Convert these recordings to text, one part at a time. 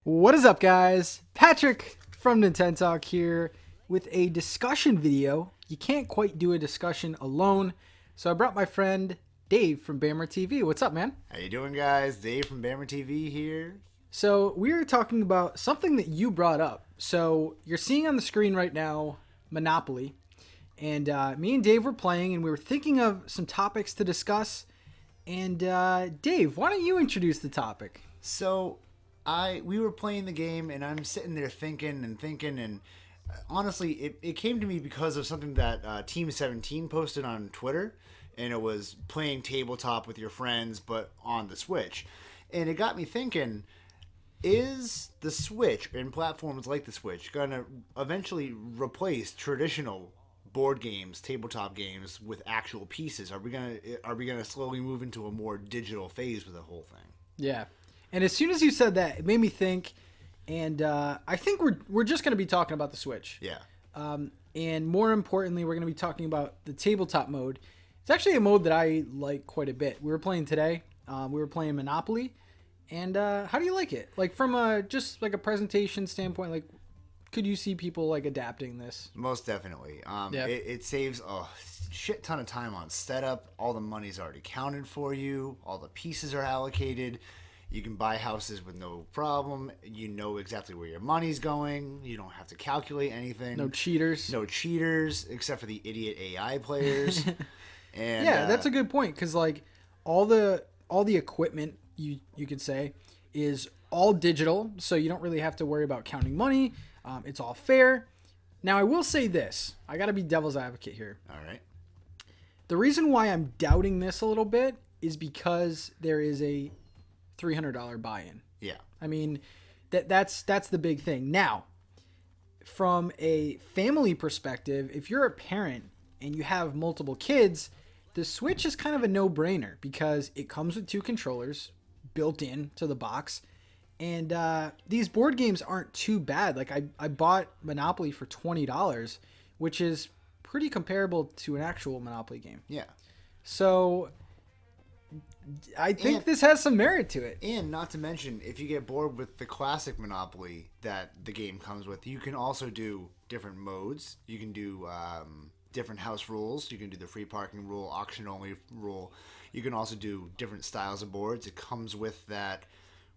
What is up, guys? Patrick from NintenTalk here with a discussion video. You can't quite do a discussion alone, so I brought my friend Dave from Bammer TV. What's up, man? How you doing, guys? Dave from Bammer TV here. So we're talking about something that you brought up. So you're seeing on the screen right now Monopoly, and me and Dave were playing, and we were thinking of some topics to discuss. And Dave, why don't you introduce the topic? So, we were playing the game, and I'm sitting there thinking, and honestly, it came to me because of something that Team 17 posted on Twitter, and it was playing tabletop with your friends, but on the Switch. And it got me thinking, is the Switch and platforms like the Switch going to eventually replace traditional board games, tabletop games with actual pieces? Are we gonna slowly move into a more digital phase with the whole thing? Yeah. And as soon as you said that, it made me think, and I think we're just going to be talking about the Switch. Yeah. And more importantly, we're going to be talking about the tabletop mode. It's actually a mode that I like quite a bit. We were playing today. We were playing Monopoly. And how do you like it? Like from just like a presentation standpoint, like could you see people like adapting this? Most definitely. It saves a shit ton of time on setup. All the money's already counted for you. All the pieces are allocated. You can buy houses with no problem. You know exactly where your money's going. You don't have to calculate anything. No cheaters. No cheaters, except for the idiot AI players. And yeah, that's a good point because like all the equipment you could say is all digital, so you don't really have to worry about counting money. It's all fair. Now I will say this: I got to be devil's advocate here. All right. The reason why I'm doubting this a little bit is because there is a $300 buy-in. Yeah. I mean, that's the big thing. Now, from a family perspective, if you're a parent and you have multiple kids, the Switch is kind of a no-brainer because it comes with two controllers built in to the box. And these board games aren't too bad. Like I bought Monopoly for $20, which is pretty comparable to an actual Monopoly game. Yeah. So I think this has some merit to it. And not to mention, if you get bored with the classic Monopoly that the game comes with, you can also do different modes. You can do different house rules. You can do the free parking rule, auction only rule. You can also do different styles of boards. It comes with that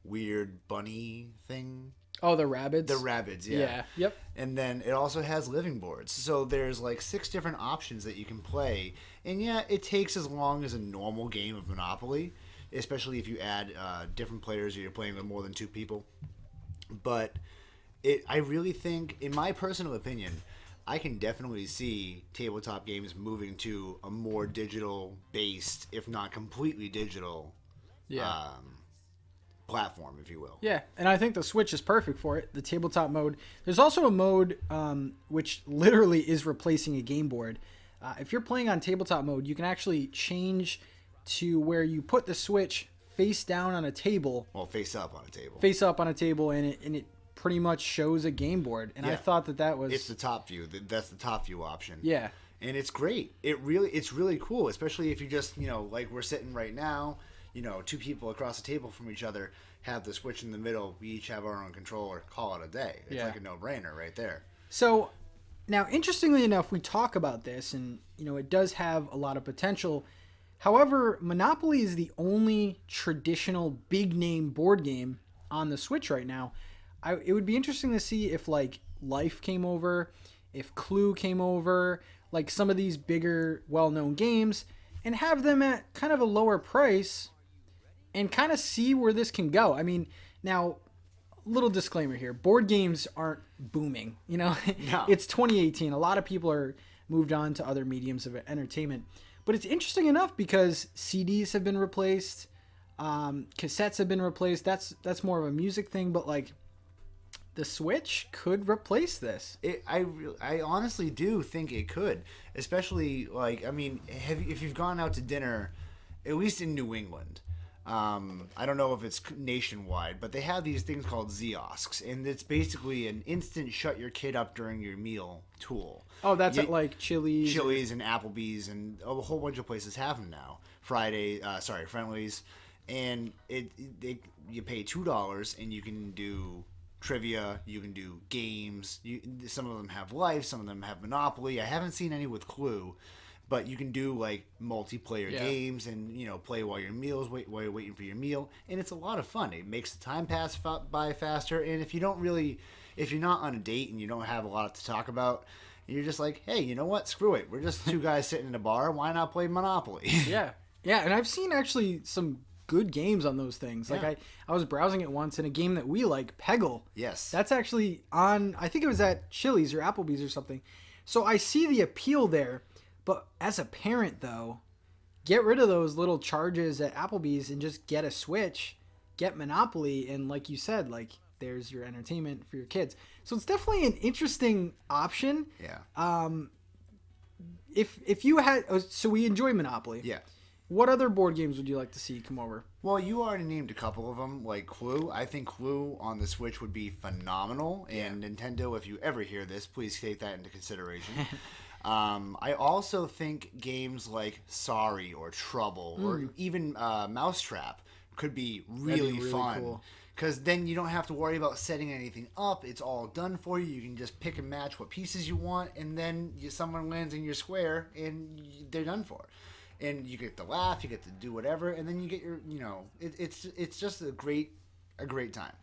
weird bunny thing. Oh, the rabbits? The rabbits, yeah. Yeah, yep. And then it also has living boards. So there's like 6 different options that you can play. And yeah, it takes as long as a normal game of Monopoly, especially if you add different players or you're playing with more than 2 people. But I really think, in my personal opinion, I can definitely see tabletop games moving to a more digital-based, if not completely digital, platform, if you will. Yeah, and I think the Switch is perfect for it, the tabletop mode. There's also a mode which literally is replacing a game board. If you're playing on tabletop mode, you can actually change to where you put the Switch face down on a table. Well, face up on a table. Face up on a table, and it pretty much shows a game board. And yeah. I thought that was... It's the top view. That's the top view option. Yeah. And it's great. It's really cool, especially if you just, like we're sitting right now, 2 people across the table from each other have the Switch in the middle. We each have our own controller. Call it a day. It's like a no-brainer right there. So, now, interestingly enough, we talk about this, and, it does have a lot of potential. However, Monopoly is the only traditional big-name board game on the Switch right now. It would be interesting to see if, like, Life came over, if Clue came over, like some of these bigger, well-known games, and have them at kind of a lower price and kind of see where this can go. I mean, now, little disclaimer here. Board games aren't booming, No. It's 2018. A lot of people are moved on to other mediums of entertainment. But it's interesting enough because CDs have been replaced. Cassettes have been replaced. That's more of a music thing. But, like, the Switch could replace this. I honestly do think it could. Especially, like, I mean, if you've gone out to dinner, at least in New England, I don't know if it's nationwide, but they have these things called kiosks, and it's basically an instant shut your kid up during your meal tool. Oh, that's at like Chili's and Applebee's, and a whole bunch of places have them now. Friendly's, and you pay $2 and you can do trivia, you can do games. Some of them have life, some of them have Monopoly. I haven't seen any with Clue, but you can do like multiplayer games and play while your meals while you're waiting for your meal, and it's a lot of fun. It makes the time pass by faster, and if you're not on a date and you don't have a lot to talk about, you're just like, hey, you know what? Screw it. We're just two guys sitting in a bar. Why not play Monopoly? Yeah, and I've seen actually some good games on those things. Like I was browsing it once in a game that we like, Peggle. Yes, that's actually on. I think it was at Chili's or Applebee's or something. So I see the appeal there. But as a parent, though, get rid of those little charges at Applebee's and just get a Switch, get Monopoly, and like you said, like there's your entertainment for your kids. So it's definitely an interesting option. Yeah. If you had, so we enjoy Monopoly. Yeah. What other board games would you like to see come over? Well, you already named a couple of them, like Clue. I think Clue on the Switch would be phenomenal. And Nintendo, if you ever hear this, please take that into consideration. I also think games like Sorry or Trouble or even Mousetrap could be really fun. Because then you don't have to worry about setting anything up. It's all done for you. You can just pick and match what pieces you want, and then someone lands in your square, and they're done for. And you get to laugh, you get to do whatever, and then you get your, it's just a great time.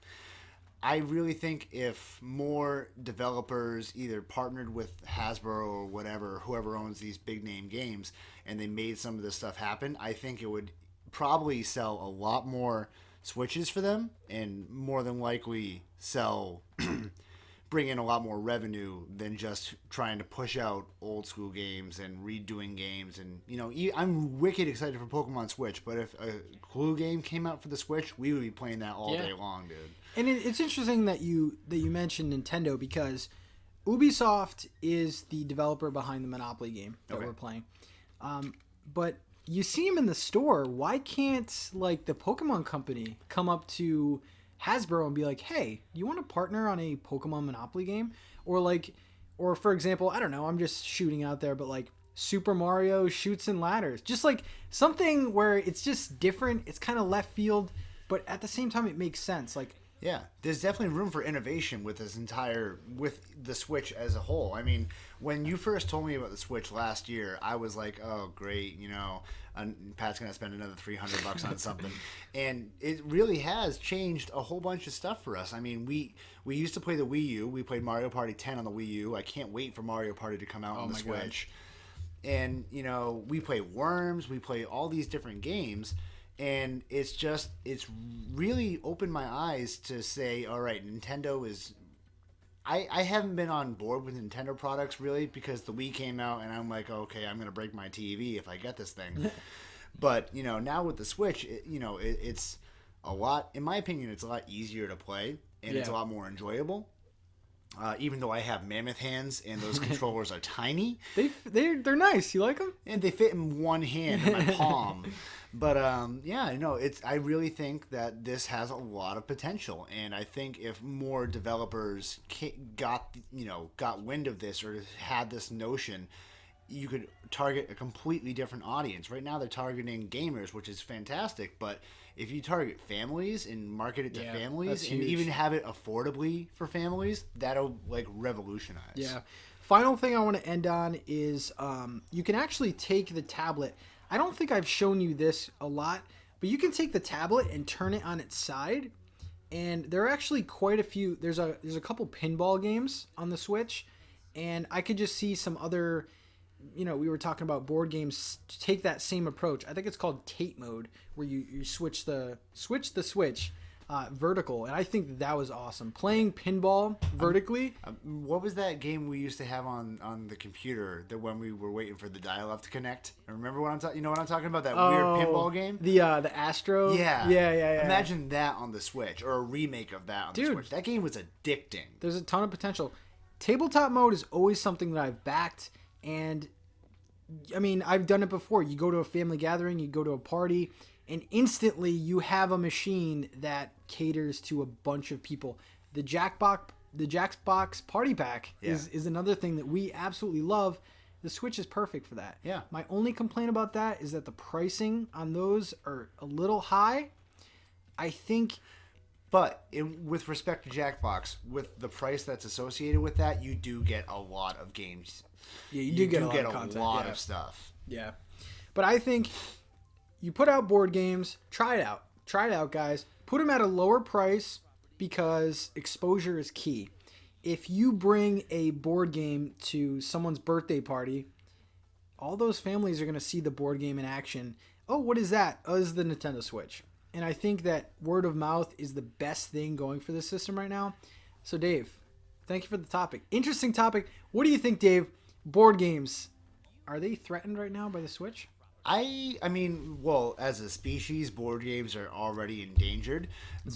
I really think if more developers either partnered with Hasbro or whatever, whoever owns these big name games, and they made some of this stuff happen, I think it would probably sell a lot more Switches for them, and more than likely bring in a lot more revenue than just trying to push out old school games and redoing games. And I'm wicked excited for Pokemon Switch, but if a Clue game came out for the Switch, we would be playing that all day long, dude. And it's interesting that you mentioned Nintendo, because Ubisoft is the developer behind the Monopoly game that we're playing. But you see them in the store. Why can't like the Pokemon company come up to Hasbro and be like, hey, you want to partner on a Pokemon Monopoly game? Or for example, I don't know, I'm just shooting out there, but like Super Mario Shoots and Ladders. Just like something where it's just different. It's kind of left field, but at the same time it makes sense. Like, yeah, there's definitely room for innovation with with the Switch as a whole. I mean, when you first told me about the Switch last year, I was like, oh, great, Pat's going to spend another $300 on something. And it really has changed a whole bunch of stuff for us. I mean, we used to play the Wii U. We played Mario Party 10 on the Wii U. I can't wait for Mario Party to come out on the Switch. God. And, we play Worms. We play all these different games. And it's really opened my eyes to say, all right, Nintendo is... I haven't been on board with Nintendo products, really, because the Wii came out, and I'm like, okay, I'm going to break my TV if I get this thing. But, now with the Switch, it's a lot... In my opinion, it's a lot easier to play, and it's a lot more enjoyable. Even though I have mammoth hands and those controllers are tiny. They're nice. You like them? And they fit in one hand in my palm. But I really think that this has a lot of potential, and I think if more developers got wind of this or had this notion, you could target a completely different audience. Right now they're targeting gamers, which is fantastic, but if you target families and market it to families and even have it affordably for families, that'll like revolutionize. Yeah. Final thing I want to end on is you can actually take the tablet. I don't think I've shown you this a lot, but you can take the tablet and turn it on its side, and there are actually quite a few. There's a couple pinball games on the Switch, and I could just see some other, we were talking about board games to take that same approach. I think it's called Tate mode, where you switch the Switch vertical, and I think that was awesome. Playing pinball vertically. What was that game we used to have on the computer that when we were waiting for the dial-up to connect? Remember what I'm talking? You know what I'm talking about? That weird pinball game. The Astro. Yeah. Imagine that on the Switch, or a remake of that on the Switch. That game was addicting. There's a ton of potential. Tabletop mode is always something that I've backed, and I mean, I've done it before. You go to a family gathering, you go to a party, and instantly you have a machine that caters to a bunch of people. The Jackbox Party Pack is another thing that we absolutely love. The Switch is perfect for that. Yeah. My only complaint about that is that the pricing on those are a little high. I think But with respect to Jackbox, with the price that's associated with that, you do get a lot of games. Yeah, you You get a do lot get of a content. lot Yeah. of stuff. Yeah. But I think you put out board games, try it out. Try it out, guys. Put them at a lower price because exposure is key. If you bring a board game to someone's birthday party, all those families are going to see the board game in action. Oh, what is that? Oh, this is the Nintendo Switch. And I think that word of mouth is the best thing going for this system right now. So, Dave, thank you for the topic. Interesting topic. What do you think, Dave? Board games, are they threatened right now by the Switch? I mean, well, as a species, board games are already endangered.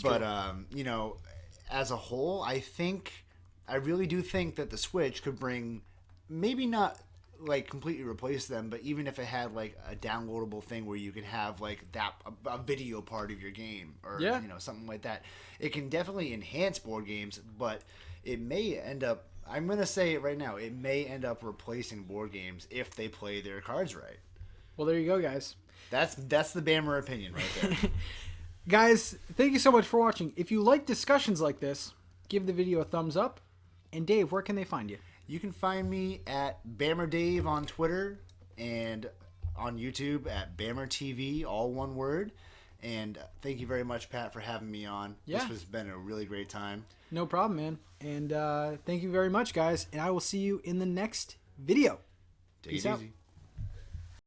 But true. you know, as a whole, I really do think that the Switch could bring, maybe not like completely replace them, but even if it had like a downloadable thing where you could have like that a video part of your game or Yeah. something like that, it can definitely enhance board games. But it may end up. I'm gonna say it right now. It may end up replacing board games if they play their cards right. Well, there you go, guys. That's the Bammer opinion right there. Guys, thank you so much for watching. If you like discussions like this, give the video a thumbs up. And Dave, where can they find you? You can find me at Bammer Dave on Twitter and on YouTube at Bammer TV, all one word. And thank you very much, Pat, for having me on. Yeah. This has been a really great time. No problem, man. And thank you very much, guys. And I will see you in the next video. Take Peace it out. easy.